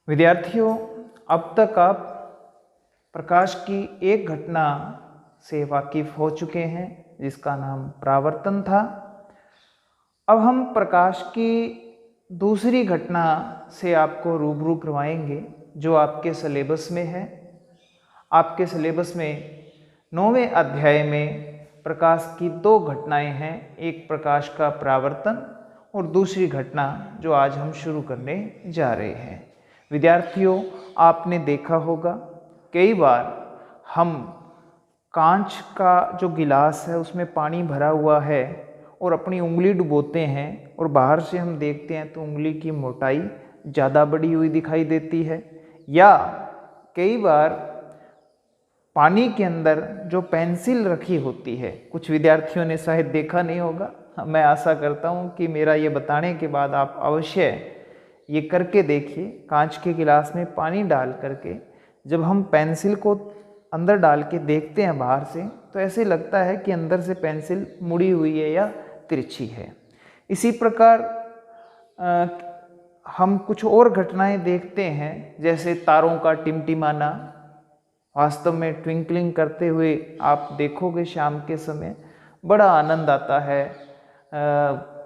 विद्यार्थियों, अब तक आप प्रकाश की एक घटना से वाकिफ हो चुके हैं जिसका नाम परावर्तन था। अब हम प्रकाश की दूसरी घटना से आपको रूबरू करवाएंगे जो आपके सिलेबस में है। आपके सिलेबस में 9वें अध्याय में प्रकाश की दो घटनाएं हैं, एक प्रकाश का परावर्तन और दूसरी घटना जो आज हम शुरू करने जा रहे हैं। विद्यार्थियों, आपने देखा होगा कई बार हम कांच का जो गिलास है उसमें पानी भरा हुआ है और अपनी उंगली डुबोते हैं और बाहर से हम देखते हैं तो उंगली की मोटाई ज़्यादा बढ़ी हुई दिखाई देती है। या कई बार पानी के अंदर जो पेंसिल रखी होती है, कुछ विद्यार्थियों ने शायद देखा नहीं होगा, मैं आशा करता हूँ कि मेरा ये बताने के बाद आप अवश्य ये करके देखिए। कांच के गिलास में पानी डाल करके जब हम पेंसिल को अंदर डाल के देखते हैं बाहर से तो ऐसे लगता है कि अंदर से पेंसिल मुड़ी हुई है या तिरछी है। इसी प्रकार हम कुछ और घटनाएं देखते हैं, जैसे तारों का टिमटिमाना। वास्तव में ट्विंकलिंग करते हुए आप देखोगे शाम के समय बड़ा आनंद आता है।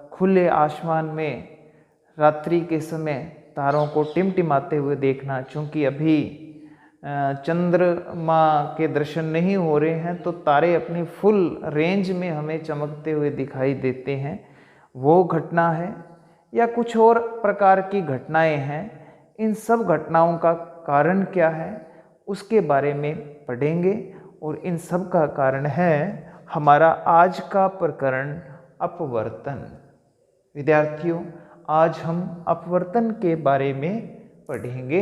खुले आसमान में रात्रि के समय तारों को टिमटिमाते हुए देखना, चूँकि अभी चंद्रमा के दर्शन नहीं हो रहे हैं तो तारे अपनी फुल रेंज में हमें चमकते हुए दिखाई देते हैं, वो घटना है। या कुछ और प्रकार की घटनाएं हैं। इन सब घटनाओं का कारण क्या है उसके बारे में पढ़ेंगे और इन सब का कारण है हमारा आज का प्रकरण अपवर्तन। विद्यार्थियों, आज हम अपवर्तन के बारे में पढ़ेंगे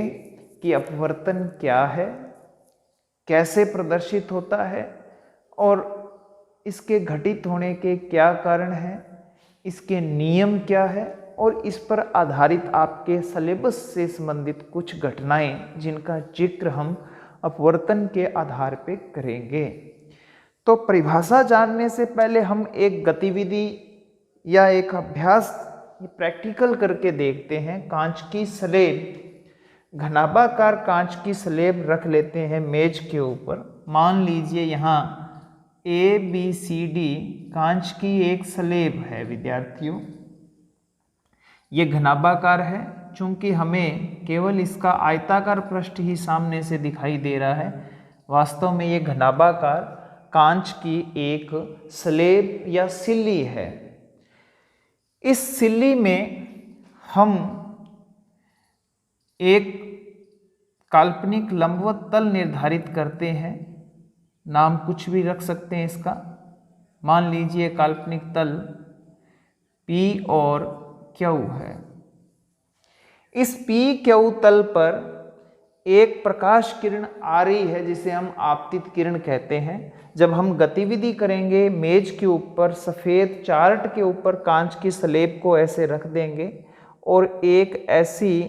कि अपवर्तन क्या है, कैसे प्रदर्शित होता है और इसके घटित होने के क्या कारण हैं, इसके नियम क्या है और इस पर आधारित आपके सिलेबस से संबंधित कुछ घटनाएं जिनका जिक्र हम अपवर्तन के आधार पर करेंगे। तो परिभाषा जानने से पहले हम एक गतिविधि या एक अभ्यास प्रैक्टिकल करके देखते हैं। कांच की स्लेब, घनाभाकार कांच की स्लेब रख लेते हैं मेज के ऊपर। मान लीजिए यहाँ ABCD कांच की एक स्लेब है। विद्यार्थियों, ये घनाभाकार है, चूंकि हमें केवल इसका आयताकार पृष्ठ ही सामने से दिखाई दे रहा है। वास्तव में ये घनाभाकार कांच की एक स्लेब या सिल्ली है। इस सिल्ली में हम एक काल्पनिक लंबवत तल निर्धारित करते हैं। नाम कुछ भी रख सकते हैं इसका। मान लीजिए काल्पनिक तल P और Q है। इस PQ तल पर एक प्रकाश किरण आ रही है जिसे हम आपतित किरण कहते हैं। जब हम गतिविधि करेंगे मेज के ऊपर सफ़ेद चार्ट के ऊपर कांच की स्लेब को ऐसे रख देंगे और एक ऐसी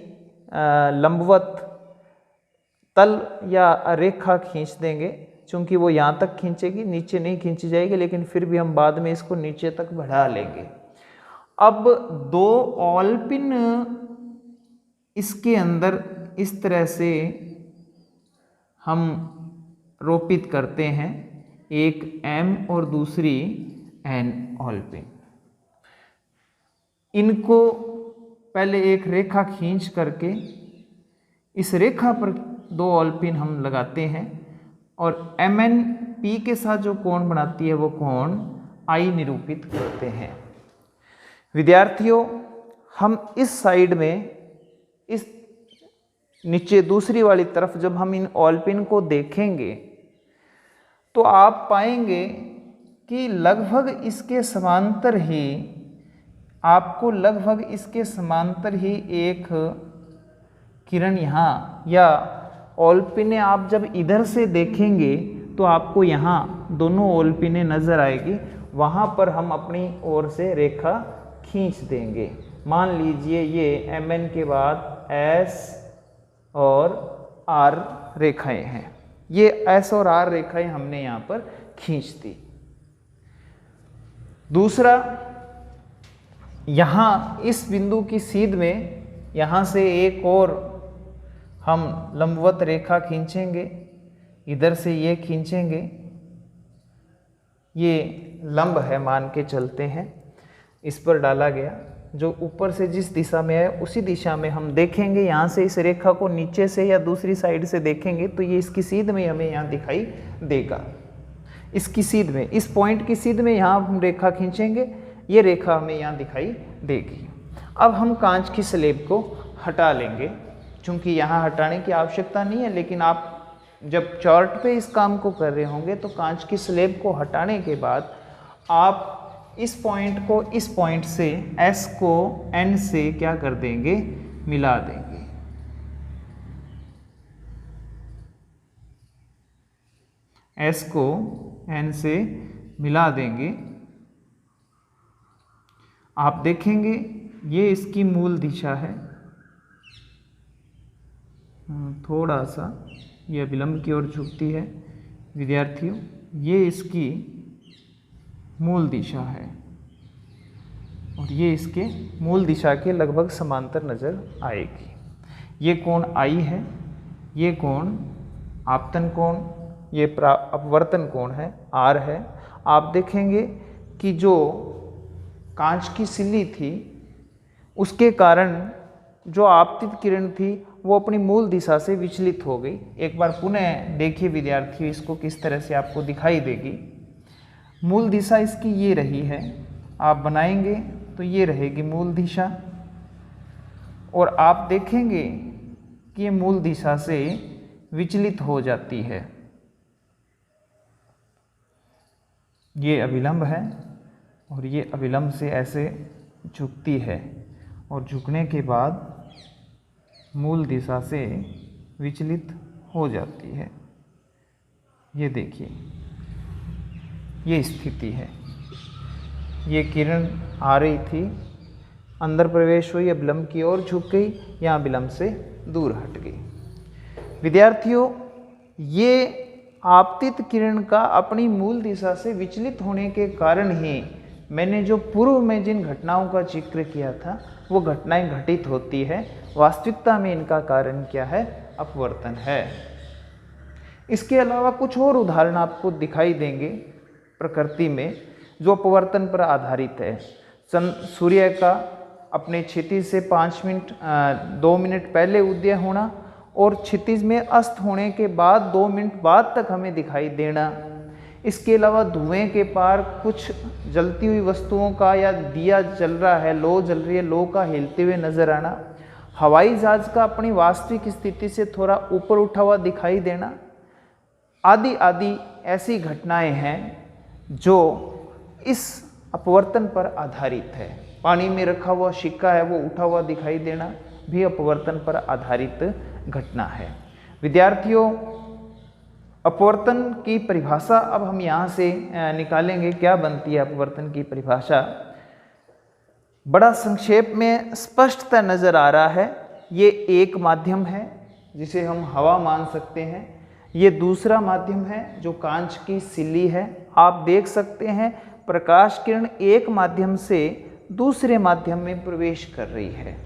लंबवत तल या रेखा खींच देंगे। चूंकि वो यहाँ तक खींचेगी, नीचे नहीं खींची जाएगी, लेकिन फिर भी हम बाद में इसको नीचे तक बढ़ा लेंगे। अब दो ऑलपिन इसके अंदर इस तरह से हम रोपित करते हैं, एक M और दूसरी N ऑलपिन। इनको पहले एक रेखा खींच करके इस रेखा पर दो ऑलपिन हम लगाते हैं और MNP के साथ जो कोण बनाती है वो कोण I निरूपित करते हैं। विद्यार्थियों, हम इस साइड में, इस नीचे दूसरी वाली तरफ जब हम इन ऑलपिन को देखेंगे तो आप पाएंगे कि लगभग इसके समांतर ही, आपको लगभग इसके समांतर ही एक किरण यहाँ या ऑलपिने आप जब इधर से देखेंगे तो आपको यहाँ दोनों ऑलपिने नजर आएगी। वहाँ पर हम अपनी ओर से रेखा खींच देंगे। मान लीजिए ये MN के बाद S और R रेखाएं हैं। ये S और R रेखाएं हमने यहाँ पर खींच दी। दूसरा, यहाँ इस बिंदु की सीध में यहाँ से एक और हम लंबवत रेखा खींचेंगे, इधर से ये खींचेंगे, ये लंब है मान के चलते हैं, इस पर डाला गया, जो ऊपर से जिस दिशा में है उसी दिशा में हम देखेंगे। यहाँ से इस रेखा को नीचे से या दूसरी साइड से देखेंगे तो ये इसकी सीध में हमें यहाँ दिखाई देगा। इसकी सीध में, इस पॉइंट की सीध में यहाँ हम रेखा खींचेंगे, ये रेखा हमें यहाँ दिखाई देगी। अब हम कांच की स्लेब को हटा लेंगे, चूँकि यहाँ हटाने की आवश्यकता नहीं है, लेकिन आप जब चार्ट पे इस काम को कर रहे होंगे तो कांच की स्लेब को हटाने के बाद आप इस पॉइंट को इस पॉइंट से, S को N से क्या कर देंगे, मिला देंगे। S को N से मिला देंगे। आप देखेंगे ये इसकी मूल दिशा है, थोड़ा सा ये अभिलंब की ओर झुकती है विद्यार्थियों, ये इसकी मूल दिशा है और ये इसके मूल दिशा के लगभग समांतर नजर आएगी। ये कोण I है, ये कोण आपतन कोण, ये अपवर्तन कोण है R है। आप देखेंगे कि जो कांच की सिल्ली थी उसके कारण जो आपतित किरण थी वो अपनी मूल दिशा से विचलित हो गई। एक बार पुनः देखिए विद्यार्थियों, इसको किस तरह से आपको दिखाई देगी। मूल दिशा इसकी ये रही है, आप बनाएंगे तो ये रहेगी मूल दिशा, और आप देखेंगे कि ये मूल दिशा से विचलित हो जाती है। ये अभिलंब है और ये अभिलंब से ऐसे झुकती है और झुकने के बाद मूल दिशा से विचलित हो जाती है। ये देखिए, ये स्थिति है। ये किरण आ रही थी, अंदर प्रवेश हुई, अभिलंब की ओर झुक गई, यहाँ अभिलंब से दूर हट गई। विद्यार्थियों, ये आपतित किरण का अपनी मूल दिशा से विचलित होने के कारण ही मैंने जो पूर्व में जिन घटनाओं का जिक्र किया था वो घटनाएं घटित होती है। वास्तविकता में इनका कारण क्या है? अपवर्तन है। इसके अलावा कुछ और उदाहरण आपको दिखाई देंगे प्रकृति में जो अपवर्तन पर आधारित है। सूर्य का अपने क्षितिज से 2 मिनट पहले उदय होना और क्षितिज में अस्त होने के बाद 2 मिनट बाद तक हमें दिखाई देना। इसके अलावा धुएं के पार कुछ जलती हुई वस्तुओं का या दिया जल रहा है, लो जल रही है, लो का हिलते हुए नजर आना। हवाई जहाज का अपनी वास्तविक स्थिति से थोड़ा ऊपर उठा हुआ दिखाई देना, आदि आदि ऐसी घटनाएं हैं जो इस अपवर्तन पर आधारित है। पानी में रखा हुआ सिक्का है, वो उठा हुआ दिखाई देना भी अपवर्तन पर आधारित घटना है। विद्यार्थियों, अपवर्तन की परिभाषा अब हम यहाँ से निकालेंगे। क्या बनती है अपवर्तन की परिभाषा? बड़ा संक्षेप में स्पष्टता नजर आ रहा है। ये एक माध्यम है जिसे हम हवा मान सकते हैं। ये दूसरा माध्यम है जो कांच की सिल्ली है। आप देख सकते हैं प्रकाश किरण एक माध्यम से दूसरे माध्यम में प्रवेश कर रही है।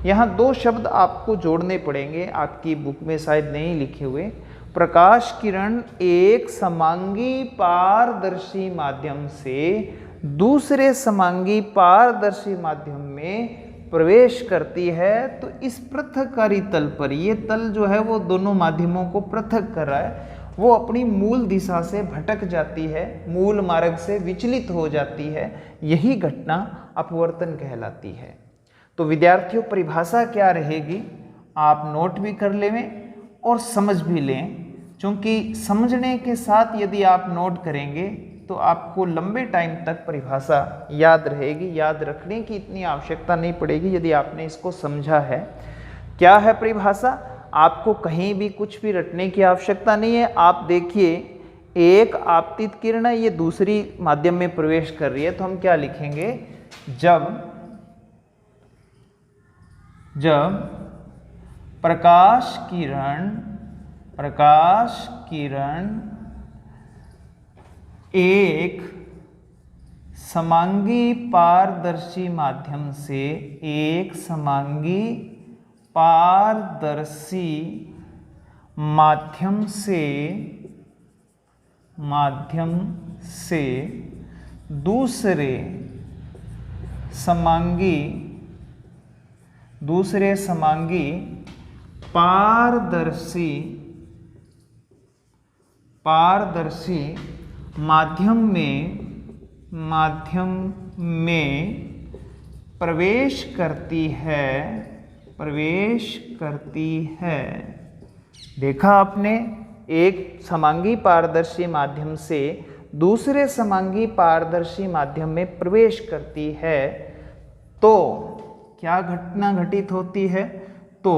यहाँ 2 शब्द आपको जोड़ने पड़ेंगे, आपकी बुक में शायद नहीं लिखे हुए। प्रकाश किरण एक समांगी पारदर्शी माध्यम से दूसरे समांगी पारदर्शी माध्यम में प्रवेश करती है, तो इस पृथककारी तल पर, ये तल जो है वो दोनों माध्यमों को पृथक कर रहा है, वो अपनी मूल दिशा से भटक जाती है, मूल मार्ग से विचलित हो जाती है। यही घटना अपवर्तन कहलाती है। तो विद्यार्थियों, परिभाषा क्या रहेगी आप नोट भी कर लें और समझ भी लें, क्योंकि समझने के साथ यदि आप नोट करेंगे तो आपको लंबे टाइम तक परिभाषा याद रहेगी। याद रखने की इतनी आवश्यकता नहीं पड़ेगी यदि आपने इसको समझा है। क्या है परिभाषा? आपको कहीं भी कुछ भी रटने की आवश्यकता नहीं है। आप देखिए, एक आपतित किरण है, ये दूसरी माध्यम में प्रवेश कर रही है, तो हम क्या लिखेंगे? जब प्रकाश किरण एक समांगी पारदर्शी माध्यम से एक समांगी पारदर्शी माध्यम से दूसरे समांगी पारदर्शी माध्यम में प्रवेश करती है। देखा आपने, एक समांगी पारदर्शी माध्यम से दूसरे समांगी पारदर्शी माध्यम में प्रवेश करती है तो क्या घटना घटित होती है? तो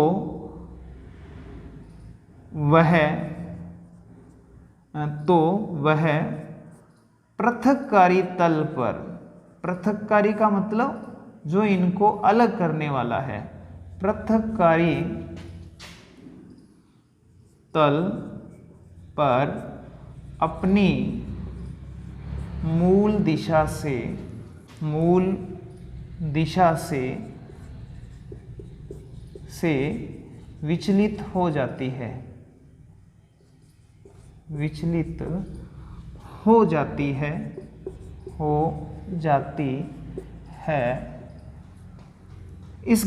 वह पृथक्कारी तल पर, पृथक्कारी का मतलब जो इनको अलग करने वाला है, पृथक्कारी तल पर अपनी मूल दिशा से विचलित हो जाती है, इस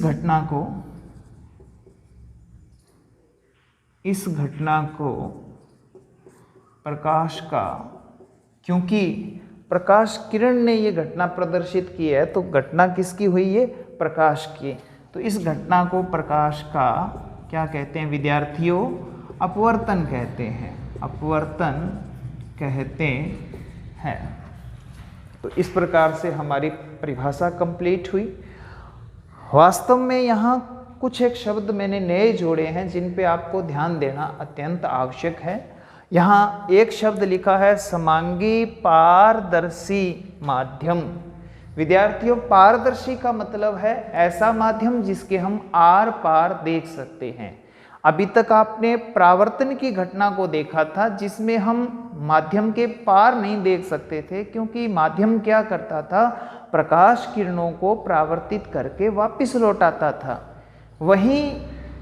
घटना को प्रकाश का, क्योंकि प्रकाश किरण ने ये घटना प्रदर्शित की है तो घटना किसकी हुई है? प्रकाश की। तो इस घटना को प्रकाश का क्या कहते हैं विद्यार्थियों? अपवर्तन कहते हैं, अपवर्तन कहते हैं। तो इस प्रकार से हमारी परिभाषा कंप्लीट हुई। वास्तव में यहाँ कुछ एक शब्द मैंने नए जोड़े हैं जिन पे आपको ध्यान देना अत्यंत आवश्यक है। यहाँ एक शब्द लिखा है समांगी पारदर्शी माध्यम। विद्यार्थियों, पारदर्शी का मतलब है ऐसा माध्यम जिसके हम आर पार देख सकते हैं। अभी तक आपने परावर्तन की घटना को देखा था जिसमें हम माध्यम के पार नहीं देख सकते थे, क्योंकि माध्यम क्या करता था? प्रकाश किरणों को परावर्तित करके वापस लौटाता था। वहीं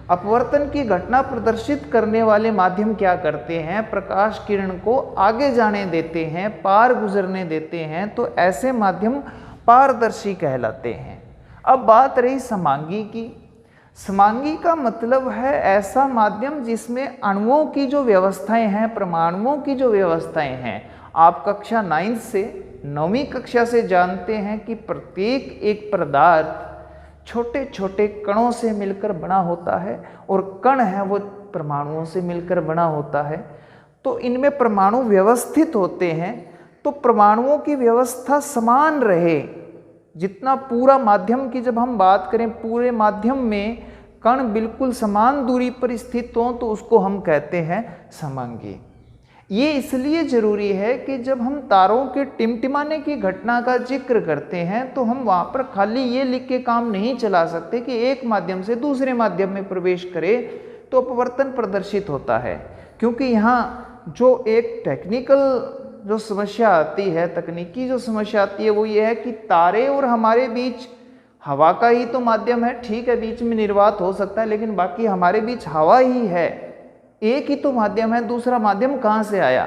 अपवर्तन की घटना प्रदर्शित करने वाले माध्यम क्या करते हैं? प्रकाश किरण को आगे जाने देते हैं, पार गुजरने देते हैं। तो ऐसे माध्यम पारदर्शी कहलाते हैं। अब बात रही समांगी की। समांगी का मतलब है ऐसा माध्यम जिसमें अणुओं की जो व्यवस्थाएं हैं, परमाणुओं की जो व्यवस्थाएं हैं, आप कक्षा 9 से 9वीं कक्षा से जानते हैं कि प्रत्येक एक पदार्थ छोटे छोटे कणों से मिलकर बना होता है और कण है वो परमाणुओं से मिलकर बना होता है। तो इनमें परमाणु व्यवस्थित होते हैं, तो परमाणुओं की व्यवस्था समान रहे। जितना पूरा माध्यम की जब हम बात करें, पूरे माध्यम में कण बिल्कुल समान दूरी पर स्थित हों तो उसको हम कहते हैं समांगी। ये इसलिए जरूरी है कि जब हम तारों के टिमटिमाने की घटना का जिक्र करते हैं तो हम वहाँ पर खाली ये लिख के काम नहीं चला सकते कि एक माध्यम से दूसरे माध्यम में प्रवेश करे तो अपवर्तन प्रदर्शित होता है। क्योंकि यहाँ जो एक टेक्निकल जो समस्या आती है, तकनीकी जो समस्या आती है, वो ये है कि तारे और हमारे बीच हवा का ही तो माध्यम है। ठीक है, बीच में निर्वात हो सकता है, लेकिन बाकी हमारे बीच हवा ही है, एक ही तो माध्यम है, दूसरा माध्यम कहाँ से आया?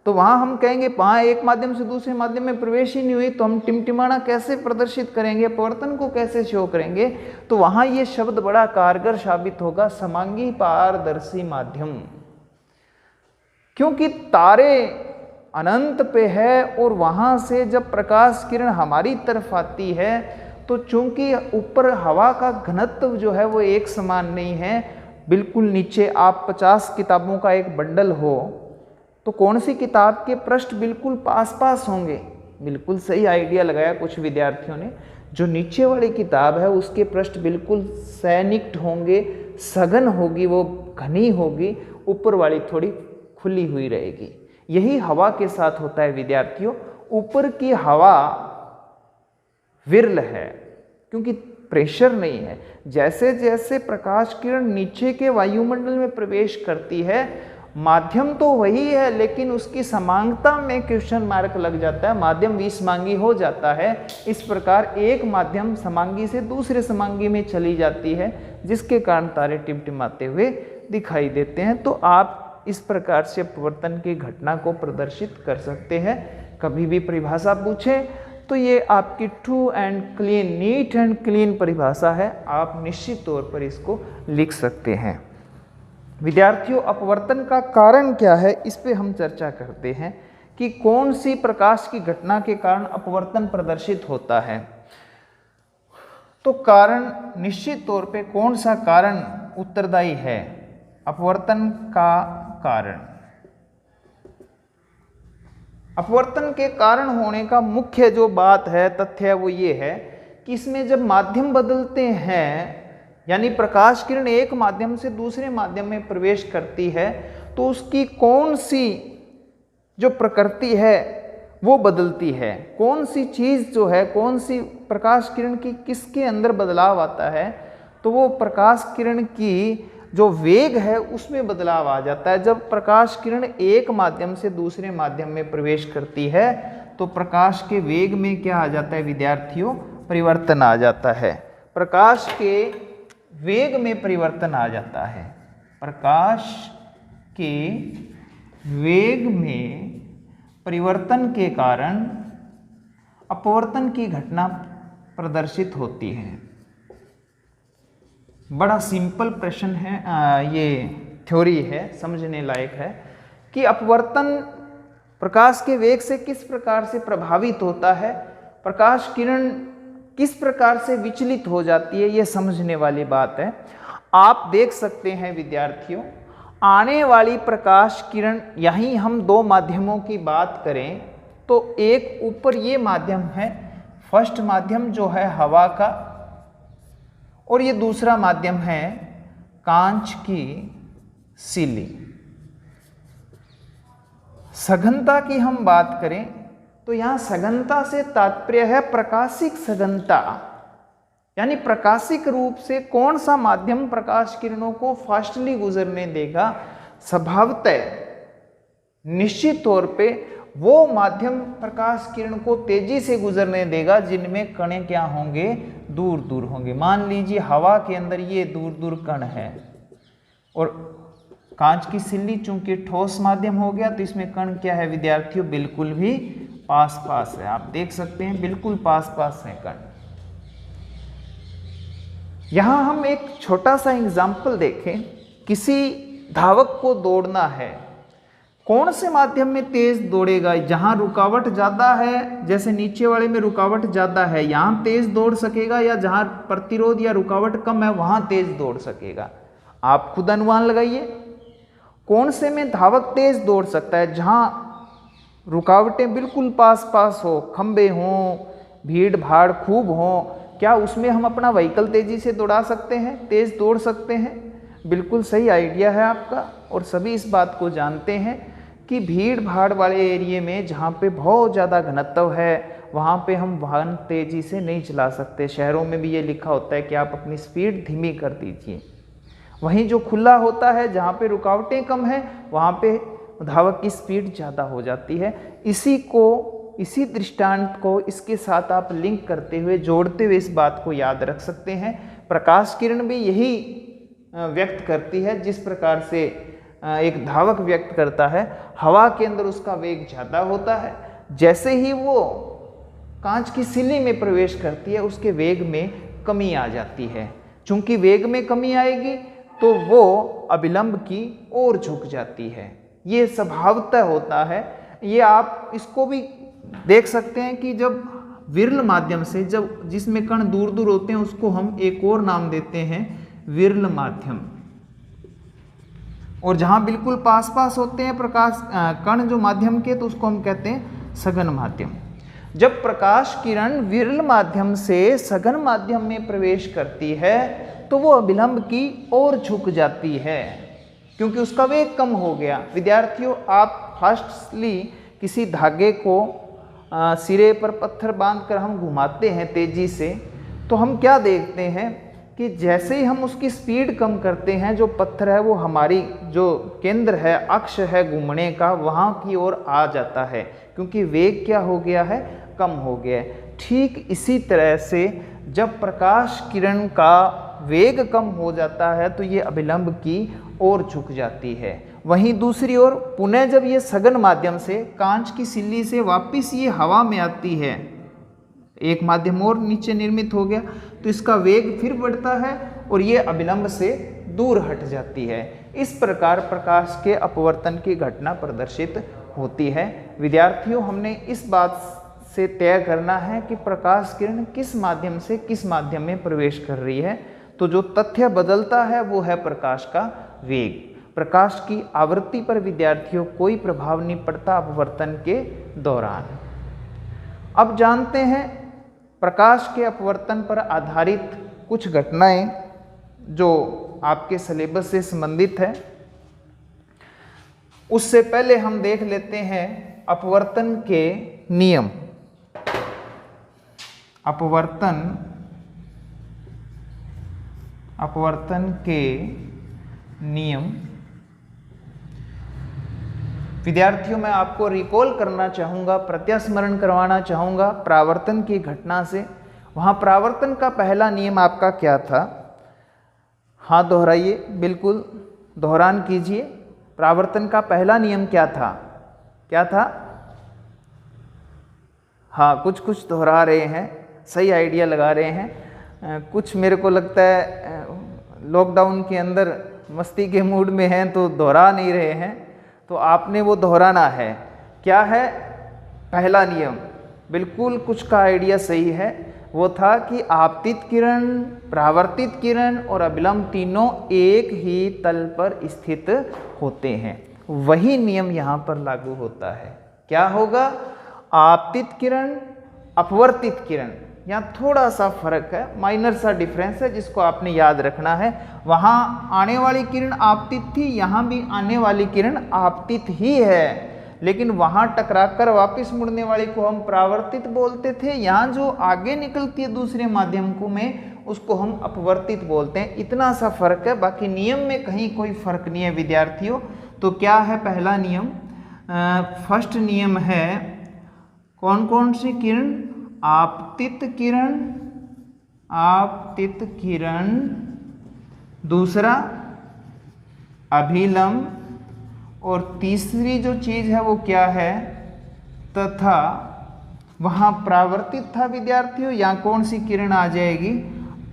तो वहाँ हम कहेंगे वहाँ एक माध्यम से दूसरे माध्यम में प्रवेश ही नहीं हुई, तो हम टिमटिमाना कैसे प्रदर्शित करेंगे, अपवर्तन को कैसे शो करेंगे? तो वहाँ ये शब्द बड़ा कारगर साबित होगा, समांगी पारदर्शी माध्यम। क्योंकि तारे अनंत पे है और वहाँ से जब प्रकाश किरण हमारी तरफ आती है तो चूंकि ऊपर हवा का घनत्व जो है वो एक समान नहीं है, बिल्कुल नीचे आप 50 किताबों का एक बंडल हो तो कौन सी किताब के पृष्ठ बिल्कुल पास पास होंगे? बिल्कुल सही आइडिया लगाया कुछ विद्यार्थियों ने। जो नीचे वाली किताब है उसके पृष्ठ बिल्कुल सैनिक्ट होंगे, सघन होगी, वो घनी होगी, ऊपर वाली थोड़ी खुली हुई रहेगी। यही हवा के साथ होता है विद्यार्थियों। ऊपर की हवा विरल है क्योंकि प्रेशर नहीं है। जैसे जैसे प्रकाश किरण नीचे के वायुमंडल में प्रवेश करती है माध्यम तो वही है, लेकिन उसकी समांगता में क्वेश्चन मार्क लग जाता है, माध्यम विषमांगी हो जाता है। इस प्रकार एक माध्यम समांगी से दूसरे समांगी में चली जाती है, जिसके कारण तारे टिमटिमाते हुए दिखाई देते हैं। तो आप इस प्रकार से अपवर्तन की घटना को प्रदर्शित कर सकते हैं। कभी भी परिभाषा पूछे तो ये आपकी true and clean, neat and clean परिभाषा है, आप निश्चित तौर पर इसको लिख सकते हैं। विद्यार्थियों, अपवर्तन का कारण क्या है, इस पे हम चर्चा करते हैं कि कौन सी प्रकाश की घटना के कारण अपवर्तन प्रदर्शित होता है। तो कारण, निश्चित तौर पे कौन सा कारण उत्तरदायी है अपवर्तन का कारण। अपवर्तन के कारण होने का मुख्य जो बात है, तथ्य है, वो ये है कि इसमें जब माध्यम बदलते हैं, यानी प्रकाश किरण एक माध्यम से दूसरे माध्यम में प्रवेश करती है, तो उसकी कौन सी जो प्रकृति है वो बदलती है। कौन सी चीज़ जो है, कौन सी प्रकाश किरण की किसके अंदर बदलाव आता है, तो वो प्रकाश किरण की जो वेग है उसमें बदलाव आ जाता है। जब प्रकाश किरण एक माध्यम से दूसरे माध्यम में प्रवेश करती है तो प्रकाश के वेग में क्या आ जाता है विद्यार्थियों, परिवर्तन आ जाता है। प्रकाश के वेग में परिवर्तन आ जाता है। प्रकाश के वेग में परिवर्तन के कारण अपवर्तन की घटना प्रदर्शित होती है। बड़ा सिंपल प्रश्न है, ये थ्योरी है, समझने लायक है कि अपवर्तन प्रकाश के वेग से किस प्रकार से प्रभावित होता है, प्रकाश किरण किस प्रकार से विचलित हो जाती है, ये समझने वाली बात है। आप देख सकते हैं विद्यार्थियों, आने वाली प्रकाश किरण, यहीं हम दो माध्यमों की बात करें तो एक ऊपर ये माध्यम है, फर्स्ट माध्यम जो है हवा का, और ये दूसरा माध्यम है कांच की सिल्ली। सघनता की हम बात करें तो यहाँ सघनता से तात्पर्य है प्रकाशिक सघनता, यानी प्रकाशिक रूप से कौन सा माध्यम प्रकाश किरणों को फास्टली गुजरने देगा। स्वभावतः निश्चित तौर पे वो माध्यम प्रकाश किरण को तेजी से गुजरने देगा जिनमें कणें क्या होंगे, दूर दूर होंगे। मान लीजिए हवा के अंदर ये दूर दूर कण है, और कांच की सिल्ली चूंकि ठोस माध्यम हो गया तो इसमें कण क्या है विद्यार्थियों, बिल्कुल भी पास पास है। आप देख सकते हैं बिल्कुल पास पास है कण। यहां हम एक छोटा सा एग्जाम्पल देखें। किसी धावक को दौड़ना है, कौन से माध्यम में तेज दौड़ेगा, जहां रुकावट ज्यादा है, जैसे नीचे वाले में रुकावट ज्यादा है यहां तेज दौड़ सकेगा, या जहां प्रतिरोध या रुकावट कम है वहां तेज दौड़ सकेगा। आप खुद अनुमान लगाइए कौन से में धावक तेज दौड़ सकता है। जहां रुकावटें बिल्कुल पास पास हो, खंबे हों, भीड़ भाड़ खूब हो, क्या उसमें हम अपना व्हीकल तेजी से दौड़ा सकते हैं, तेज दौड़ सकते हैं? बिल्कुल सही आइडिया है आपका, और सभी इस बात को जानते हैं कि भीड़ भाड़ वाले एरिया में जहाँ पे बहुत ज़्यादा घनत्व है वहाँ पे हम वाहन तेज़ी से नहीं चला सकते। शहरों में भी ये लिखा होता है कि आप अपनी स्पीड धीमी कर दीजिए। वहीं जो खुला होता है, जहाँ पे रुकावटें कम है, वहाँ पे धावक की स्पीड ज़्यादा हो जाती है। इसी दृष्टांत को इसके साथ आप लिंक करते हुए, जोड़ते हुए इस बात को याद रख सकते हैं। प्रकाश किरण भी यही व्यक्त करती है जिस प्रकार से एक धावक व्यक्त करता है। हवा के अंदर उसका वेग ज़्यादा होता है, जैसे ही वो कांच की सिल्ली में प्रवेश करती है उसके वेग में कमी आ जाती है। चूंकि वेग में कमी आएगी तो वो अभिलंब की ओर झुक जाती है। ये स्वभावतः होता है। ये आप इसको भी देख सकते हैं कि जब विरल माध्यम से, जब जिसमें कण दूर दूर होते हैं उसको हम एक और नाम देते हैं विरल माध्यम, और जहां बिल्कुल पास पास होते हैं प्रकाश कण जो माध्यम के, तो उसको हम कहते हैं सघन माध्यम। जब प्रकाश किरण विरल माध्यम से सघन माध्यम में प्रवेश करती है तो वो अभिलंब की ओर झुक जाती है क्योंकि उसका वेग कम हो गया। विद्यार्थियों, आप फास्टली किसी धागे को सिरे पर पत्थर बांधकर हम घुमाते हैं तेजी से, तो हम क्या देखते हैं कि जैसे ही हम उसकी स्पीड कम करते हैं, जो पत्थर है वो हमारी जो केंद्र है, अक्ष है घूमने का, वहाँ की ओर आ जाता है, क्योंकि वेग क्या हो गया है, कम हो गया है। ठीक इसी तरह से जब प्रकाश किरण का वेग कम हो जाता है तो ये अभिलंब की ओर झुक जाती है। वहीं दूसरी ओर पुनः जब ये सघन माध्यम से कांच की सिल्ली से वापस ये हवा में आती है, एक माध्यम और नीचे निर्मित हो गया, तो इसका वेग फिर बढ़ता है और ये अभिलंब से दूर हट जाती है। इस प्रकार प्रकाश के अपवर्तन की घटना प्रदर्शित होती है। विद्यार्थियों, हमने इस बात से तय करना है कि प्रकाश किरण किस माध्यम से किस माध्यम में प्रवेश कर रही है। तो जो तथ्य बदलता है वो है प्रकाश का वेग। प्रकाश की आवृत्ति पर विद्यार्थियों कोई प्रभाव नहीं पड़ता अपवर्तन के दौरान। अब जानते हैं प्रकाश के अपवर्तन पर आधारित कुछ घटनाएं जो आपके सिलेबस से संबंधित है। उससे पहले हम देख लेते हैं अपवर्तन के नियम। अपवर्तन के नियम विद्यार्थियों, मैं आपको रिकॉल करना चाहूँगा, प्रत्यास्मरण करवाना चाहूँगा परावर्तन की घटना से। वहाँ परावर्तन का पहला नियम आपका क्या था? हाँ, दोहराइए, बिल्कुल दोहरान कीजिए। परावर्तन का पहला नियम क्या था? क्या था? हाँ, कुछ दोहरा रहे हैं, सही आइडिया लगा रहे हैं। कुछ मेरे को लगता है लॉकडाउन के अंदर मस्ती के मूड में हैं तो दोहरा नहीं रहे हैं, तो आपने वो दोहराना है। क्या है पहला नियम? बिल्कुल कुछ का आइडिया सही है। वो था कि आपतित किरण, परावर्तित किरण और अभिलंब तीनों एक ही तल पर स्थित होते हैं। वही नियम यहाँ पर लागू होता है। क्या होगा? आपतित किरण, अपवर्तित किरण, यहाँ थोड़ा सा फर्क है, माइनर सा डिफरेंस है जिसको आपने याद रखना है। वहाँ आने वाली किरण आपतित थी, यहाँ भी आने वाली किरण आपतित ही है, लेकिन वहाँ टकराकर वापस मुड़ने वाली को हम परावर्तित बोलते थे। यहाँ जो आगे निकलती है दूसरे माध्यम को में, उसको हम अपवर्तित बोलते हैं। इतना सा फर्क है, बाकी नियम में कहीं कोई फर्क नहीं है विद्यार्थियों। तो क्या है पहला नियम? फर्स्ट नियम है कौन कौन सी किरण? आपतित किरण, आपतित किरण, दूसरा अभिलंब, और तीसरी जो चीज है वो क्या है? तथा वहां परावर्तित था विद्यार्थियों, यहाँ कौन सी किरण आ जाएगी?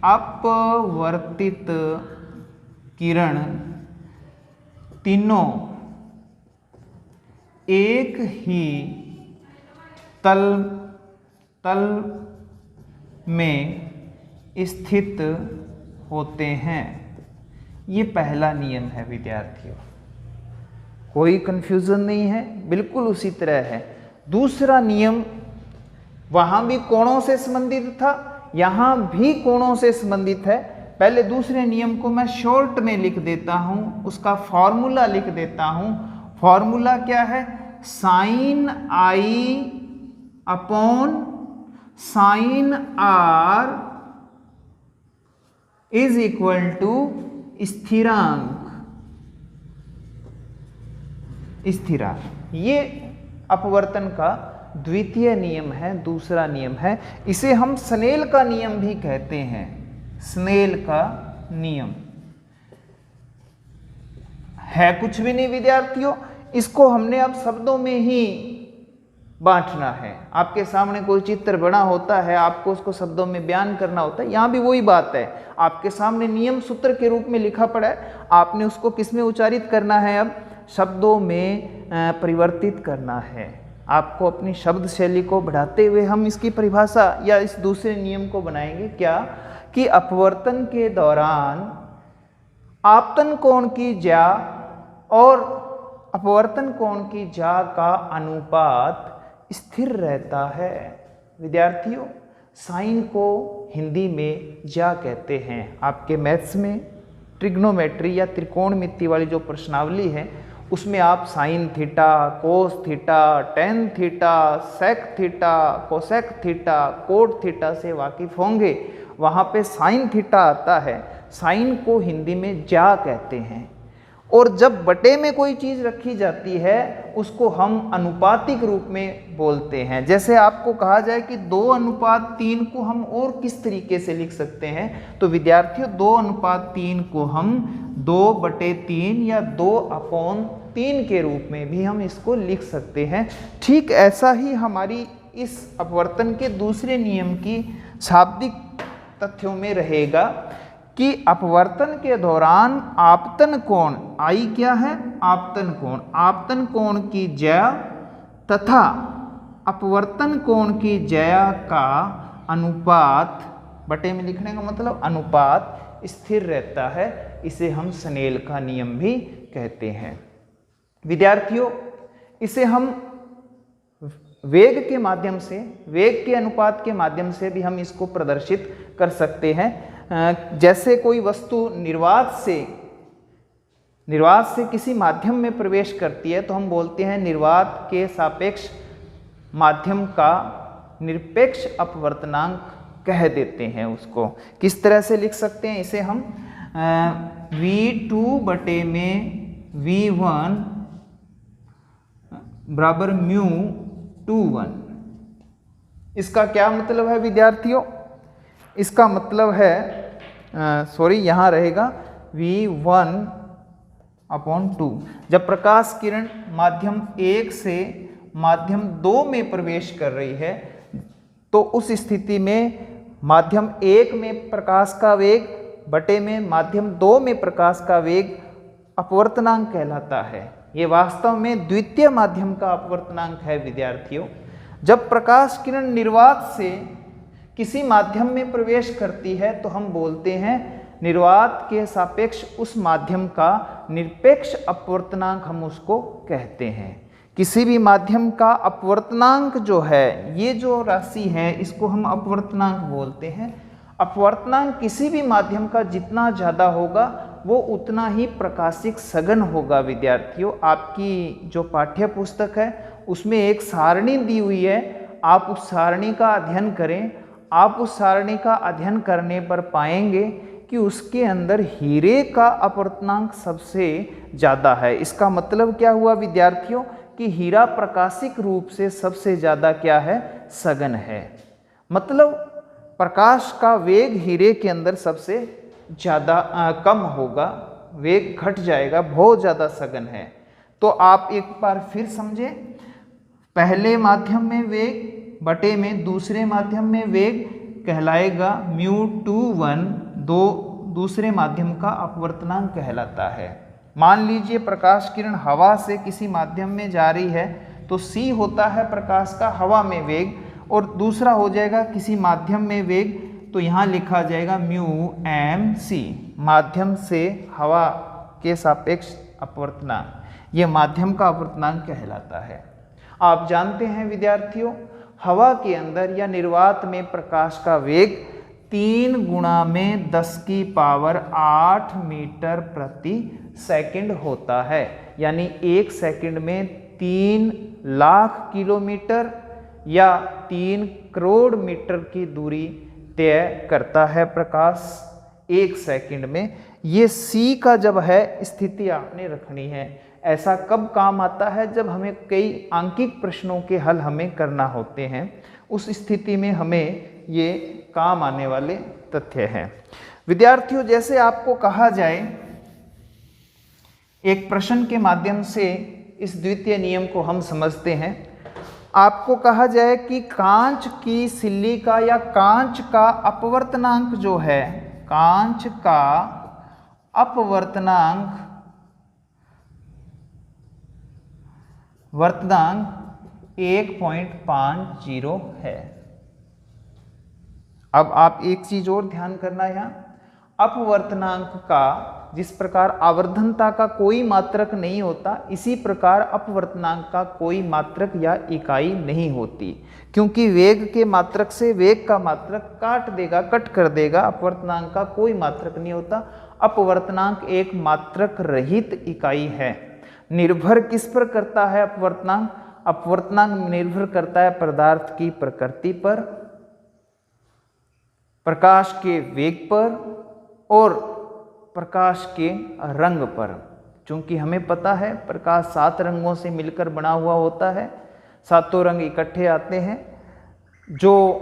अपवर्तित किरण। तीनों एक ही तल में स्थित होते हैं। ये पहला नियम है विद्यार्थियों, कोई कंफ्यूजन नहीं है, बिल्कुल उसी तरह है। दूसरा नियम, वहां भी कोणों से संबंधित था, यहां भी कोणों से संबंधित है। पहले दूसरे नियम को मैं शॉर्ट में लिख देता हूं, उसका फॉर्मूला लिख देता हूं। फॉर्मूला क्या है? Sine i upon sine r is equal to स्थिरांक। ये अपवर्तन का द्वितीय नियम है, दूसरा नियम है। इसे हम स्नेल का नियम भी कहते हैं। स्नेल का नियम है कुछ भी नहीं विद्यार्थियों, इसको हमने अब शब्दों में ही बांटना है। आपके सामने कोई चित्र बना होता है, आपको उसको शब्दों में बयान करना होता है। यहाँ भी वही बात है, आपके सामने नियम सूत्र के रूप में लिखा पड़ा है, आपने उसको किस में उच्चारित करना है? अब शब्दों में परिवर्तित करना है। आपको अपनी शब्द शैली को बढ़ाते हुए हम इसकी परिभाषा या इस दूसरे नियम को बनाएंगे। क्या? कि अपवर्तन के दौरान आपतन कोण की ज्या और अपवर्तन कोण की ज्या का अनुपात स्थिर रहता है। विद्यार्थियों, साइन को हिंदी में ज्या कहते हैं। आपके मैथ्स में ट्रिग्नोमेट्री या त्रिकोणमिति वाली जो प्रश्नावली है उसमें आप sine theta, cos theta, tan theta, sec theta, cosec theta, cot theta से वाकिफ होंगे। वहाँ पे साइन थीटा आता है, साइन को हिंदी में ज्या कहते हैं। और जब बटे में कोई चीज़ रखी जाती है उसको हम अनुपातिक रूप में बोलते हैं। जैसे आपको कहा जाए कि 2:3 को हम और किस तरीके से लिख सकते हैं, तो विद्यार्थियों 2:3 को हम 2/3 या 2/3 के रूप में भी हम इसको लिख सकते हैं। ठीक ऐसा ही हमारी इस अपवर्तन के दूसरे नियम की शाब्दिक तथ्यों में रहेगा कि अपवर्तन के दौरान आपतन कोण, आई क्या है, आपतन कोण, आपतन कोण की ज्या तथा अपवर्तन कोण की ज्या का अनुपात, बटे में लिखने का मतलब अनुपात स्थिर रहता है। इसे हम स्नेल का नियम भी कहते हैं। विद्यार्थियों, इसे हम वेग के माध्यम से, वेग के अनुपात के माध्यम से भी हम इसको प्रदर्शित कर सकते हैं। जैसे कोई वस्तु निर्वात से किसी माध्यम में प्रवेश करती है तो हम बोलते हैं निर्वात के सापेक्ष माध्यम का निरपेक्ष अपवर्तनांक कह देते हैं। उसको किस तरह से लिख सकते हैं, इसे हम V2 बटे में V1 बराबर μ/1। इसका क्या मतलब है विद्यार्थियों, इसका मतलब है यहाँ रहेगा V1/2। जब प्रकाश किरण माध्यम 1 से माध्यम 2 में प्रवेश कर रही है तो उस स्थिति में माध्यम 1 में प्रकाश का वेग बटे में माध्यम 2 में प्रकाश का वेग अपवर्तनांक कहलाता है। ये वास्तव में द्वितीय माध्यम का अपवर्तनांक है विद्यार्थियों। जब प्रकाश किरण निर्वात से किसी माध्यम में प्रवेश करती है तो हम बोलते हैं निर्वात के सापेक्ष उस माध्यम का निरपेक्ष अपवर्तनांक हम उसको कहते हैं। किसी भी माध्यम का अपवर्तनांक जो है, ये जो राशि है इसको हम अपवर्तनांक बोलते हैं। अपवर्तनांक किसी भी माध्यम का जितना ज़्यादा होगा वो उतना ही प्रकाशिक सघन होगा। विद्यार्थियों, आपकी जो पाठ्य पुस्तक है उसमें एक सारणी दी हुई है, आप उस सारणी का अध्ययन करें। आप उस सारणी का अध्ययन करने पर पाएंगे कि उसके अंदर हीरे का अपवर्तनांक सबसे ज़्यादा है। इसका मतलब क्या हुआ विद्यार्थियों कि हीरा प्रकाशिक रूप से सबसे ज़्यादा क्या है, सघन है। मतलब प्रकाश का वेग हीरे के अंदर सबसे ज़्यादा कम होगा, वेग घट जाएगा, बहुत ज़्यादा सघन है। तो आप एक बार फिर समझें, पहले माध्यम में वेग बटे में दूसरे माध्यम में वेग कहलाएगा μ/1, दूसरे माध्यम का अपवर्तनांक कहलाता है। मान लीजिए प्रकाश किरण हवा से किसी माध्यम में जा रही है तो c होता है प्रकाश का हवा में वेग, और दूसरा हो जाएगा किसी माध्यम में वेग, तो यहाँ लिखा जाएगा μmc, माध्यम से हवा के सापेक्ष अपवर्तनांक। ये माध्यम का अपवर्तनांक कहलाता है। आप जानते हैं विद्यार्थियों, हवा के अंदर या निर्वात में प्रकाश का वेग 3 गुणा में 10⁸ मीटर प्रति सेकंड होता है। यानी 1 सेकंड में 3 लाख किलोमीटर या 3 करोड़ मीटर की दूरी तय करता है प्रकाश 1 सेकंड में। ये c का जब है स्थिति आपने रखनी है। ऐसा कब काम आता है, जब हमें कई आंकिक प्रश्नों के हल हमें करना होते हैं, उस स्थिति में हमें ये काम आने वाले तथ्य हैं। विद्यार्थियों, जैसे आपको कहा जाए एक प्रश्न के माध्यम से इस द्वितीय नियम को हम समझते हैं। आपको कहा जाए कि कांच की सिल्ली का या कांच का अपवर्तनांक जो है, कांच का अपवर्तनांक 1.50 है। अब आप एक चीज और ध्यान करना, यहाँ अपवर्तनांक का जिस प्रकार आवर्धनता का कोई मात्रक नहीं होता, इसी प्रकार अपवर्तनांक का कोई मात्रक या इकाई नहीं होती, क्योंकि वेग के मात्रक से वेग का मात्रक काट देगा, कट कर देगा। अपवर्तनांक का कोई मात्रक नहीं होता। अपवर्तनांक एक मात्रक रहित इकाई है। निर्भर किस पर करता है अपवर्तनांक? अपवर्तनांक निर्भर करता है पदार्थ की प्रकृति पर, प्रकाश के वेग पर और प्रकाश के रंग पर। क्योंकि हमें पता है प्रकाश 7 रंगों से मिलकर बना हुआ होता है, 7 रंग इकट्ठे आते हैं। जो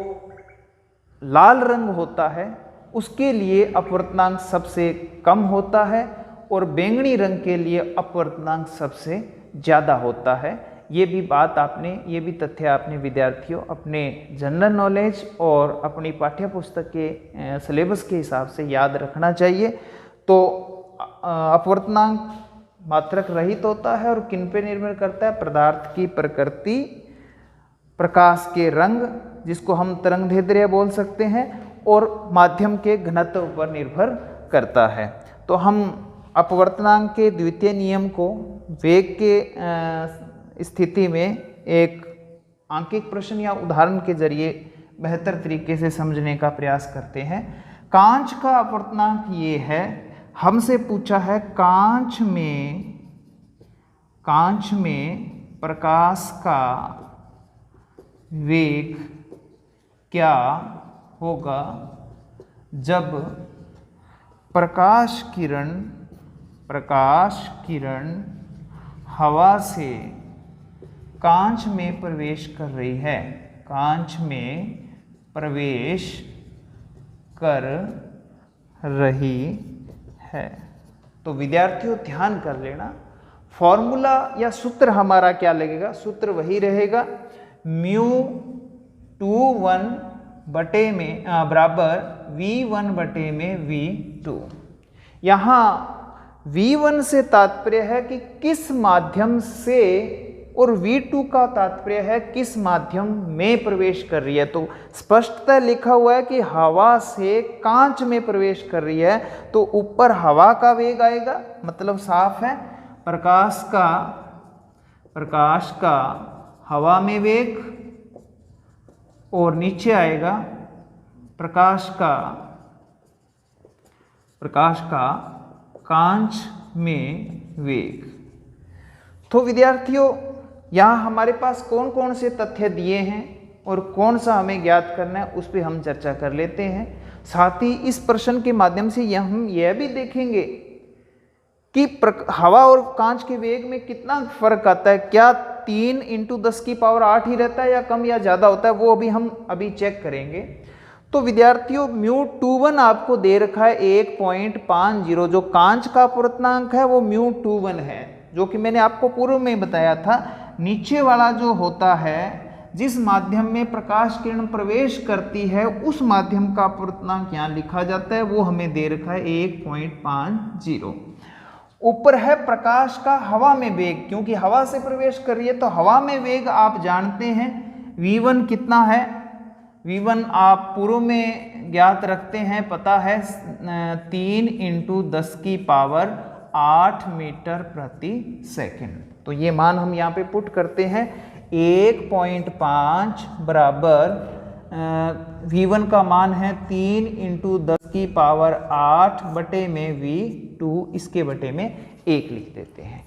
लाल रंग होता है उसके लिए अपवर्तनांक सबसे कम होता है और बैंगनी रंग के लिए अपवर्तनांक सबसे ज़्यादा होता है। ये भी तथ्य आपने विद्यार्थियों अपने जनरल नॉलेज और अपनी पाठ्य पुस्तक के सिलेबस के हिसाब से याद रखना चाहिए। तो अपवर्तनांक मात्रक रहित होता है और किन पे निर्भर करता है? पदार्थ की प्रकृति, प्रकाश के रंग जिसको हम तरंगदैर्ध्य बोल सकते हैं और माध्यम के घनत्व पर निर्भर करता है। तो हम अपवर्तनांक के द्वितीय नियम को वेग के स्थिति में एक आंकिक प्रश्न या उदाहरण के जरिए बेहतर तरीके से समझने का प्रयास करते हैं। कांच का अपवर्तनांक ये है, हमसे पूछा है कांच में प्रकाश का वेग क्या होगा जब प्रकाश किरण हवा से कांच में प्रवेश कर रही है, कांच में प्रवेश कर रही है। तो विद्यार्थियों ध्यान कर लेना, फॉर्मूला या सूत्र हमारा क्या लगेगा? सूत्र वही रहेगा, μ21 बटे में बराबर V1 बटे में V2। यहाँ V1 से तात्पर्य है कि किस माध्यम से और V2 का तात्पर्य है किस माध्यम में प्रवेश कर रही है। तो स्पष्टतः लिखा हुआ है कि हवा से कांच में प्रवेश कर रही है, तो ऊपर हवा का वेग आएगा, मतलब साफ है प्रकाश का हवा में वेग, और नीचे आएगा प्रकाश का कांच में वेग। तो विद्यार्थियों यहाँ हमारे पास कौन कौन से तथ्य दिए हैं और कौन सा हमें ज्ञात करना है उस पर हम चर्चा कर लेते हैं। साथ ही इस प्रश्न के माध्यम से हम यह भी देखेंगे कि हवा और कांच के वेग में कितना फर्क आता है। क्या 3 × 10⁸ ही रहता है या कम या ज़्यादा होता है, वो हम चेक करेंगे। तो विद्यार्थियों μ21 आपको दे रखा है 1.50, जो कांच का अपवर्तनांक है वो μ21 है, जो कि मैंने आपको पूर्व में बताया था। नीचे वाला जो होता है जिस माध्यम में प्रकाश किरण प्रवेश करती है उस माध्यम का अपवर्तनांक यहाँ लिखा जाता है, वो हमें दे रखा है 1.50। ऊपर है प्रकाश का हवा में वेग, क्योंकि हवा से प्रवेश कर रही है तो हवा में वेग आप जानते हैं V1 कितना है। V1 आप पूर्व में ज्ञात रखते हैं, पता है 3 × 10⁸ मीटर प्रति सेकंड। तो ये मान हम यहाँ पे पुट करते हैं, 1.5 बराबर V1 का मान है 3 × 10⁸ बटे में V2, इसके बटे में 1 लिख देते हैं।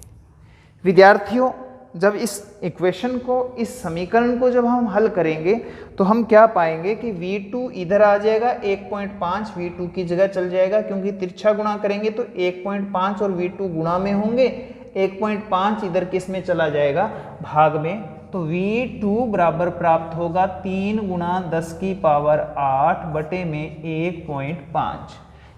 विद्यार्थियों जब इस इक्वेशन को, इस समीकरण को जब हम हल करेंगे तो हम क्या पाएंगे कि V2 इधर आ जाएगा, 1.5 V2 की जगह चल जाएगा, क्योंकि तिरछा गुणा करेंगे तो 1.5 और V2 गुणा में होंगे, 1.5 इधर किस में चला जाएगा? भाग में। तो V2 बराबर प्राप्त होगा 3 × 10⁸ बटे में 1.5।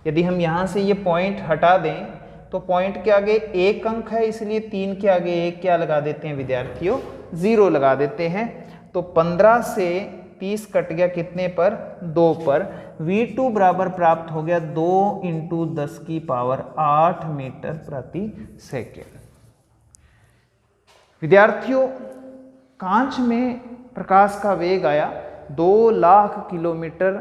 यदि हम यहाँ से ये पॉइंट हटा दें तो पॉइंट के आगे 1 अंक है, इसलिए 3 के आगे 1 क्या लगा देते हैं विद्यार्थियों? 0 लगा देते हैं। तो 15 से 30 कट गया कितने पर? 2 पर। V2 बराबर प्राप्त हो गया 2 × 10⁸ मीटर प्रति सेकेंड। विद्यार्थियों कांच में प्रकाश का वेग आया 2 लाख किलोमीटर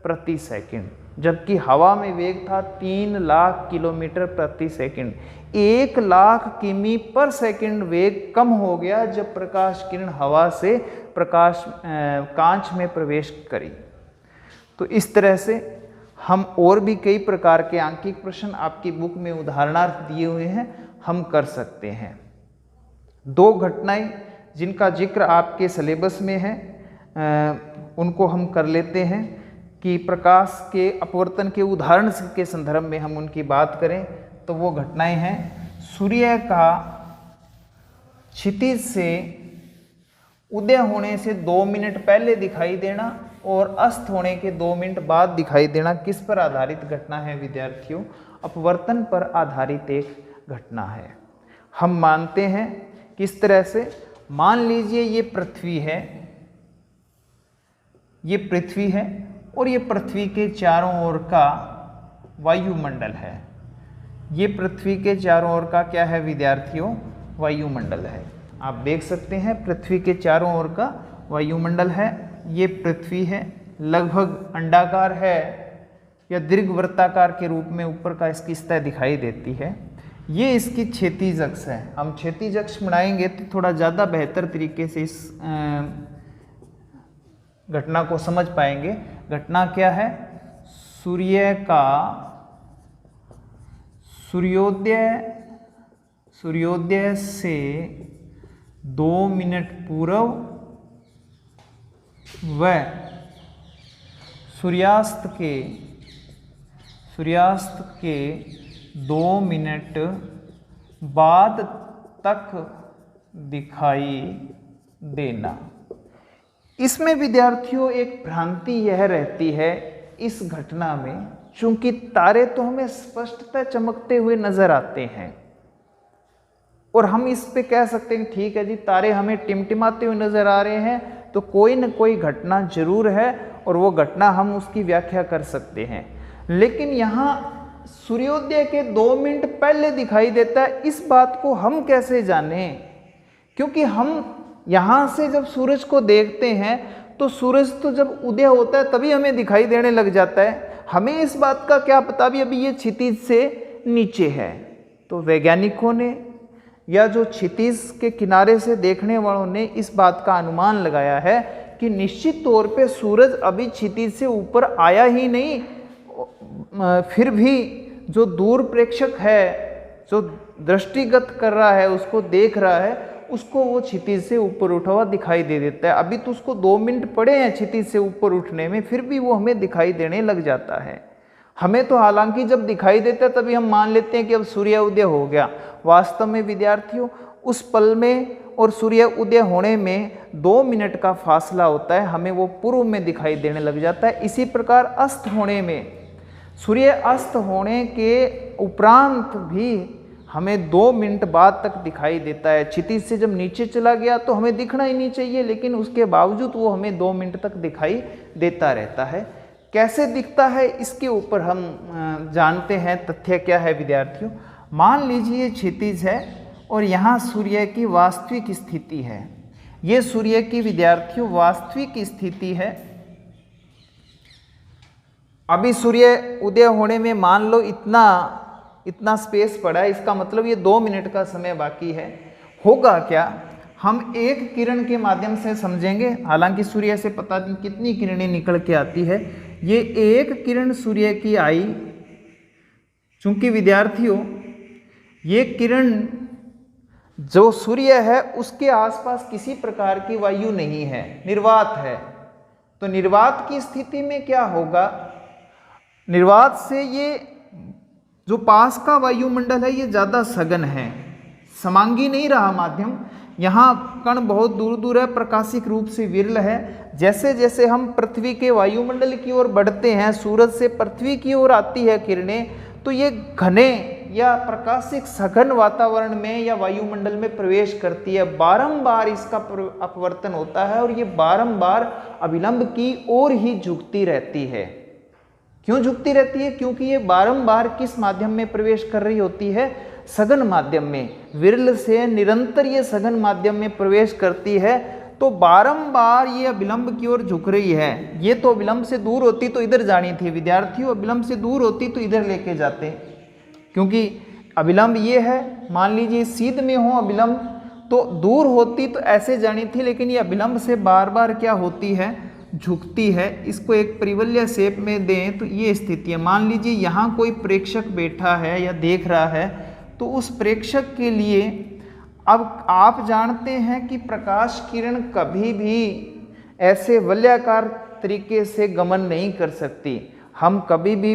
प्रति सेकंड, जबकि हवा में वेग था 3 लाख किलोमीटर प्रति सेकंड। 1 लाख किमी पर सेकंड वेग कम हो गया जब प्रकाश किरण हवा से कांच में प्रवेश करी। तो इस तरह से हम और भी कई प्रकार के आंकिक प्रश्न आपकी बुक में उदाहरणार्थ दिए हुए हैं, हम कर सकते हैं। दो घटनाएं जिनका जिक्र आपके सिलेबस में है उनको हम कर लेते हैं कि प्रकाश के अपवर्तन के उदाहरण के संदर्भ में हम उनकी बात करें तो वो घटनाएं हैं सूर्य का क्षितिज से उदय होने से 2 मिनट पहले दिखाई देना और अस्त होने के 2 मिनट बाद दिखाई देना। किस पर आधारित घटना है विद्यार्थियों? अपवर्तन पर आधारित एक घटना है। हम मानते हैं किस तरह से, मान लीजिए ये पृथ्वी है, ये पृथ्वी है और ये पृथ्वी के चारों ओर का वायुमंडल है। ये पृथ्वी के चारों ओर का क्या है विद्यार्थियों? वायुमंडल है। आप देख सकते हैं पृथ्वी के चारों ओर का वायुमंडल है। ये पृथ्वी है, लगभग अंडाकार है या दीर्घवृत्ताकार के रूप में ऊपर का इसकी सतह दिखाई देती है। ये इसकी क्षैतिज अक्ष है। हम क्षैतिज अक्ष बनाएंगे तो थोड़ा ज़्यादा बेहतर तरीके से इस घटना को समझ पाएंगे। घटना क्या है? सूर्य का सूर्योदय से 2 मिनट पूर्व व सूर्यास्त के 2 मिनट बाद तक दिखाई देना। इसमें विद्यार्थियों एक भ्रांति यह रहती है इस घटना में, चूंकि तारे तो हमें स्पष्टतः चमकते हुए नजर आते हैं और हम इस पे कह सकते हैं ठीक है जी तारे हमें टिमटिमाते हुए नजर आ रहे हैं तो कोई न कोई घटना जरूर है और वो घटना हम उसकी व्याख्या कर सकते हैं। लेकिन यहाँ सूर्योदय के 2 मिनट पहले दिखाई देता है, इस बात को हम कैसे जानें? क्योंकि हम यहाँ से जब सूरज को देखते हैं तो सूरज तो जब उदय होता है तभी हमें दिखाई देने लग जाता है। हमें इस बात का क्या पता भी अभी ये क्षितिज से नीचे है। तो वैज्ञानिकों ने या जो क्षितिज के किनारे से देखने वालों ने इस बात का अनुमान लगाया है कि निश्चित तौर पे सूरज अभी क्षितिज से ऊपर आया ही नहीं, फिर भी जो दूर प्रेक्षक है, जो दृष्टिगत कर रहा है, उसको देख रहा है, उसको वो क्षितिज से ऊपर उठा हुआ दिखाई दे देता है। अभी तो उसको 2 मिनट पड़े हैं क्षितिज से ऊपर उठने में, फिर भी वो हमें दिखाई देने लग जाता है। हमें तो हालांकि जब दिखाई देता है तभी हम मान लेते हैं कि अब सूर्य उदय हो गया। वास्तव में विद्यार्थियों उस पल में और सूर्य उदय होने में 2 मिनट का फासला होता है, हमें वो पूर्व में दिखाई देने लग जाता है। इसी प्रकार अस्त होने में, सूर्य अस्त होने के उपरांत भी हमें 2 मिनट बाद तक दिखाई देता है। क्षितिज से जब नीचे चला गया तो हमें दिखना ही नहीं चाहिए, लेकिन उसके बावजूद वो हमें 2 मिनट तक दिखाई देता रहता है। कैसे दिखता है इसके ऊपर हम जानते हैं। तथ्य क्या है विद्यार्थियों? मान लीजिए क्षितिज है और यहाँ सूर्य की वास्तविक स्थिति है। ये सूर्य की विद्यार्थियों वास्तविक स्थिति है। अभी सूर्य उदय होने में मान लो इतना स्पेस पड़ा है, इसका मतलब ये 2 मिनट का समय बाकी है। होगा क्या? हम एक किरण के माध्यम से समझेंगे। हालांकि सूर्य से पता नहीं कितनी किरणें निकल के आती है। ये एक किरण सूर्य की आई, चूंकि विद्यार्थियों ये किरण जो सूर्य है उसके आसपास किसी प्रकार की वायु नहीं है, निर्वात है। तो निर्वात की स्थिति में क्या होगा? निर्वात से ये जो पास का वायुमंडल है ये ज़्यादा सघन है, समांगी नहीं रहा माध्यम। यहाँ कण बहुत दूर दूर है, प्रकाशिक रूप से विरल है। जैसे जैसे हम पृथ्वी के वायुमंडल की ओर बढ़ते हैं, सूरज से पृथ्वी की ओर आती है किरणें, तो ये घने या प्रकाशिक सघन वातावरण में या वायुमंडल में प्रवेश करती है। बारंबार इसका अपवर्तन होता है और ये बारंबार अभिलंब की ओर ही झुकती रहती है। क्यों झुकती रहती है? क्योंकि ये बारंबार किस माध्यम में प्रवेश कर रही होती है? सघन माध्यम में। विरल से निरंतर ये सघन माध्यम में प्रवेश करती है, तो बारंबार ये अभिलंब की ओर झुक रही है। ये तो अभिलंब से दूर होती तो इधर जानी थी विद्यार्थियों, अभिलंब से दूर होती तो इधर लेके जाते, क्योंकि अभिलंब ये है। मान लीजिए सीध में हो अभिलंब तो दूर होती तो ऐसे जानी थी, लेकिन ये अभिलंब से बार बार क्या होती है? झुकती है। इसको एक परिवलय शेप में दें तो ये स्थिति है। मान लीजिए यहाँ कोई प्रेक्षक बैठा है या देख रहा है, तो उस प्रेक्षक के लिए अब आप जानते हैं कि प्रकाश किरण कभी भी ऐसे वलयाकार तरीके से गमन नहीं कर सकती। हम कभी भी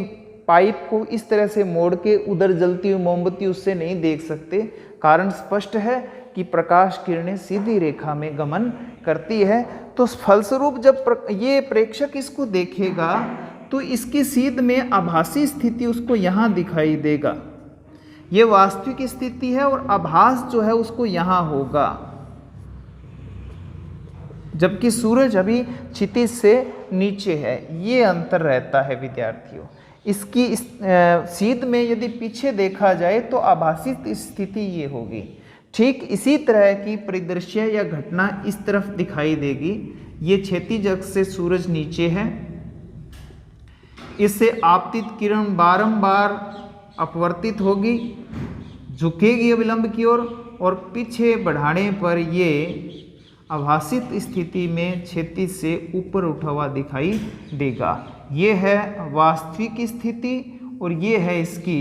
पाइप को इस तरह से मोड़ के उधर जलती हुई मोमबत्ती उससे नहीं देख सकते। कारण स्पष्ट है कि प्रकाश किरणें सीधी रेखा में गमन करती है। तो फलस्वरूप जब ये प्रेक्षक इसको देखेगा तो इसकी सीध में आभासी स्थिति उसको यहाँ दिखाई देगा। ये वास्तविक स्थिति है और आभास जो है उसको यहाँ होगा, जबकि सूरज अभी क्षितिज से नीचे है। ये अंतर रहता है विद्यार्थियों। इसकी सीध में यदि पीछे देखा जाए तो आभासी स्थिति ये होगी। ठीक इसी तरह की परिदृश्य या घटना इस तरफ दिखाई देगी। ये क्षैतिज अक्ष से सूरज नीचे है, इससे आपतित किरण बारंबार अपवर्तित होगी, झुकेगी अविलंब की ओर और पीछे बढ़ाने पर ये आभासित स्थिति में क्षैतिज से ऊपर उठा हुआ दिखाई देगा। ये है वास्तविक स्थिति और ये है इसकी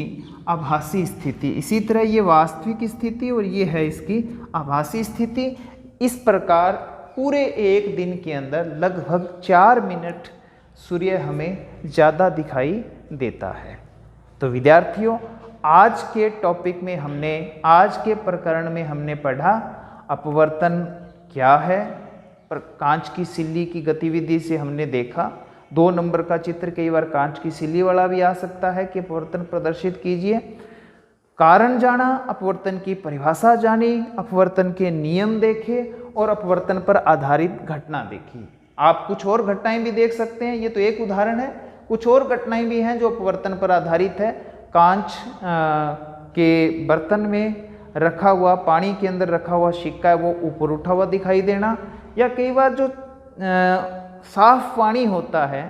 आभासी स्थिति। इसी तरह ये वास्तविक स्थिति और ये है इसकी आभासी स्थिति। इस प्रकार पूरे एक दिन के अंदर लगभग 4 मिनट सूर्य हमें ज़्यादा दिखाई देता है। तो विद्यार्थियों, आज के टॉपिक में आज के प्रकरण में हमने पढ़ा अपवर्तन क्या है। कांच की सिल्ली की गतिविधि से हमने देखा। 2 नंबर का चित्र कई बार कांच की सिल्ली वाला भी आ सकता है कि अपवर्तन प्रदर्शित कीजिए। कारण जाना, अपवर्तन की परिभाषा जानी, अपवर्तन के नियम देखे और अपवर्तन पर आधारित घटना देखी। आप कुछ और घटनाएं भी देख सकते हैं, ये तो एक उदाहरण है। कुछ और घटनाएं भी हैं जो अपवर्तन पर आधारित है। कांच के बर्तन में रखा हुआ, पानी के अंदर रखा हुआ सिक्का है वो ऊपर उठा हुआ दिखाई देना, या कई बार जो साफ पानी होता है,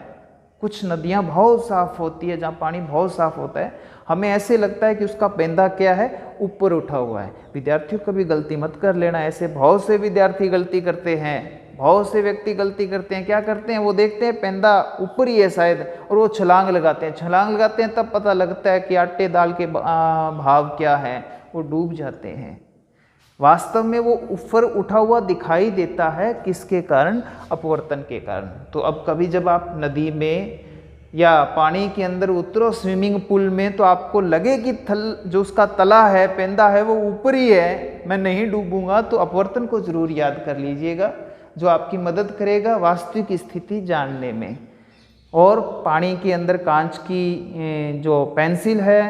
कुछ नदियाँ बहुत साफ होती है जहाँ पानी बहुत साफ होता है, हमें ऐसे लगता है कि उसका पेंदा क्या है, ऊपर उठा हुआ है। विद्यार्थियों कभी गलती मत कर लेना। ऐसे बहुत से विद्यार्थी गलती करते हैं, बहुत से व्यक्ति गलती करते हैं। क्या करते हैं, वो देखते हैं पेंदा ऊपर ही है शायद और वो छलांग लगाते हैं। छलांग लगाते हैं तब पता लगता है कि आटे दाल के भाव क्या है, वो डूब जाते हैं। वास्तव में वो ऊपर उठा हुआ दिखाई देता है, किसके कारण, अपवर्तन के कारण। तो अब कभी जब आप नदी में या पानी के अंदर उतरो, स्विमिंग पूल में, तो आपको लगे कि जो उसका तला है, पेंदा है, वो ऊपर ही है, मैं नहीं डूबूंगा, तो अपवर्तन को जरूर याद कर लीजिएगा, जो आपकी मदद करेगा वास्तविक स्थिति जानने में। और पानी के अंदर कांच की जो पेंसिल है,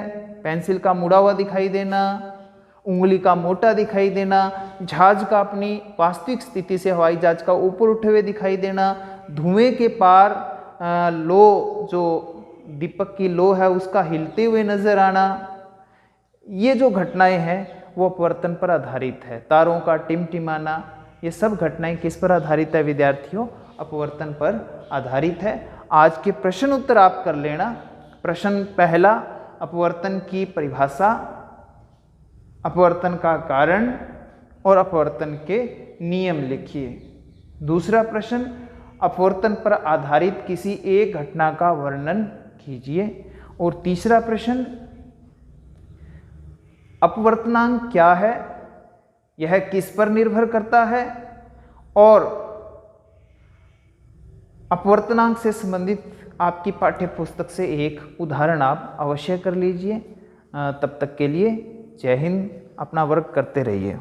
पेंसिल का मुड़ा हुआ दिखाई देना, उंगली का मोटा दिखाई देना, जहाज का अपनी वास्तविक स्थिति से हवाई जहाज का ऊपर उठे हुए दिखाई देना, धुएं के पार लो, जो दीपक की लो है उसका हिलते हुए नजर आना, ये जो घटनाएं हैं वो अपवर्तन पर आधारित है। तारों का टिमटिमाना, ये सब घटनाएं किस पर आधारित है विद्यार्थियों, अपवर्तन पर आधारित है। आज के प्रश्न उत्तर आप कर लेना। प्रश्न पहला, अपवर्तन की परिभाषा, अपवर्तन का कारण और अपवर्तन के नियम लिखिए। दूसरा प्रश्न, अपवर्तन पर आधारित किसी एक घटना का वर्णन कीजिए। और तीसरा प्रश्न, अपवर्तनांक क्या है, यह किस पर निर्भर करता है, और अपवर्तनांक से संबंधित आपकी पाठ्य पुस्तक से एक उदाहरण आप अवश्य कर लीजिए। तब तक के लिए जय हिंद। अपना वर्क करते रहिए।